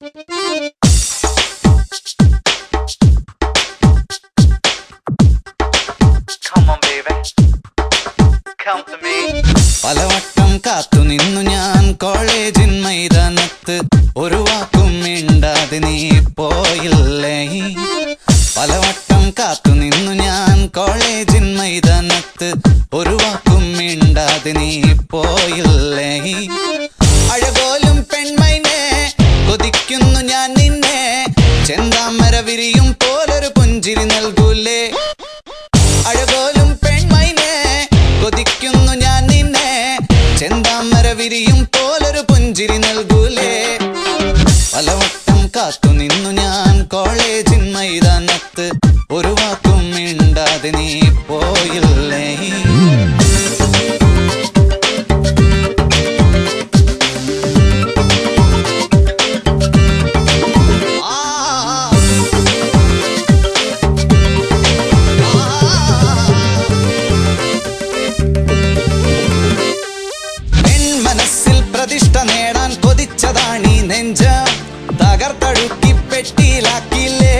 പലവട്ടം കാത്തു നിന്നു ഞാൻ കോളേജിൻ മൈതാനത്ത്, ഒരു വാക്കും മിണ്ടാതെ നീ പോയില്ലേ. പലവട്ടം കാത്തു നിന്നു ഞാൻ കോളേജിൻ മൈതാനത്ത്, ഒരു വാക്കും മിണ്ടാതെ നീ പോയില്ലേ. അഴകോലും പെൺമൈനെ കൊതിക്കുന്നു ഞാൻ നിന്നെ, ചെന്താമര വിരിയും പോലൊരു പുഞ്ചിരി നൽകൂലേ. അഴകോലും പെൺമൈനെ കൊതിക്കുന്നു ഞാൻ നിന്നെ, ചെന്താമര വിരിയും പോലൊരു പുഞ്ചിരി നൽകൂലേ. പലവട്ടം കാത്തു നിന്നു ഞാൻ കോളേജിൻ മൈതാനത്ത്, ഒരു വാക്കും മിണ്ടാതെ നീ പോയില്ലേ. മനസ്സിൽ പ്രതിഷ്ഠ നേടാൻ കൊതിച്ചതാണീ നെഞ്ച, തകർത്തടുക്കി പെട്ടിയിലാക്കിയില്ലേ.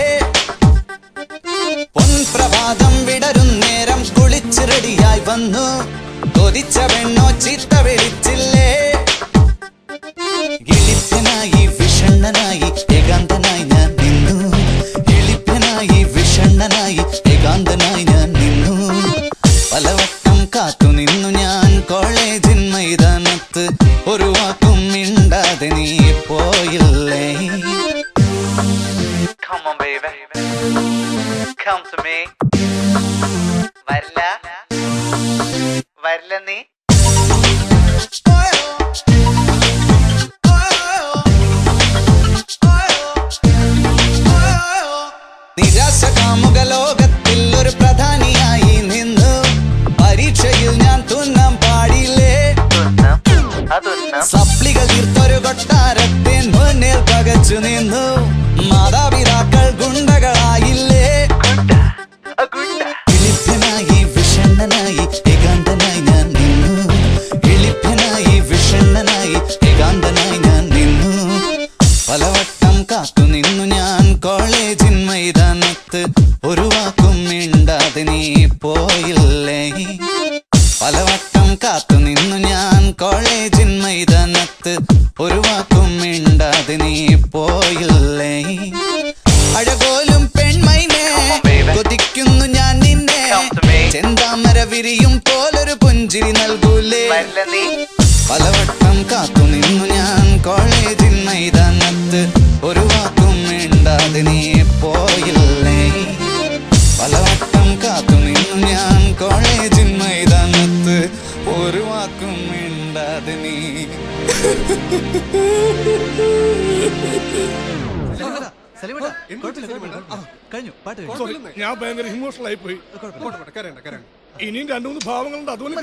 പൊൻപ്രഭാതം വിടരും നേരം കുളിച്ച് റെഡിയായി വന്നു, കൊതിച്ച പെണ്ണോ ചീത്ത വിളിച്ചില്ലേ. എളിപ്പനായി വിഷണ്ണനായി ഏകാന്തനായി ഞാൻ നിന്നു, എളിപ്പനായി വിഷണ്ണനായി ഏകാന്തനായി ഞാൻ നിന്നു. പലവട്ടം കാത്തു നിന്നു ഞാൻ കോളേജിൻ മൈതാനത്ത്, ഒരു വാക്കും മിണ്ടാതെ നീ പോയില്ലേ. Come on baby, come to me. വരില്ല നീ. നിരാശ കാമുക ലോകത്തിൽ ഒരു പ്രധാനിയായി നിന്നു, പരീക്ഷയിൽ ഞാൻ തുന്നാൻ പാടില്ലേ. സപ്ലികൾ തീർത്തൊരു കൊട്ടാരത്തെ മുന്നിൽ പകച്ചു നിന്നു, മാതാപിതാക്കൾ ഗുണ്ടകളായില്ലേ. എളിപ്പനായി വിഷണ്ണനായി ഏകാന്തനായി ഞാൻ നിന്നു, എളിപ്പനായി വിഷണ്ണനായി ഏകാന്തനായി ഞാൻ നിന്നു. പലവട്ടം കാത്തു നിന്നു ഞാൻ കോളേജിൻ മൈതാനത്ത്, ഒരു വാക്കും മിണ്ടാതെ നീ പോയില്ലേ. പലവട്ടം കാത്തു നിന്നു ഞാൻ കോളേജിൻ മൈതാനത്ത്, ഒരു വാക്കും മിണ്ടാതെ നീ പോയില്ലേ. അഴകോലും പെൺമൈനെ കൊതിക്കുന്നു ഞാൻ നിന്നെ, ചെന്താമര വിരിയും പോലൊരു പുഞ്ചിരി നൽകൂലേ. പലവട്ടം കാത്തു നിന്നു ഞാൻ കോളേജിൻ മൈതാനത്ത്, ഒരു വാക്കും മിണ്ടാതെ നീ പോയില്ലേ. പലവട്ടം കാത്തു നിന്നു ഞാൻ കോളേജിൻ മൈതാനത്ത്, ഒരു വാക്കും മിണ്ടാതെ നീ. ഞാൻ ഭയങ്കര ഇമോഷണൽ ആയി പോയി. ഇനിയും രണ്ടു മൂന്ന് ഭാവങ്ങളുണ്ട്, അതുകൊണ്ട്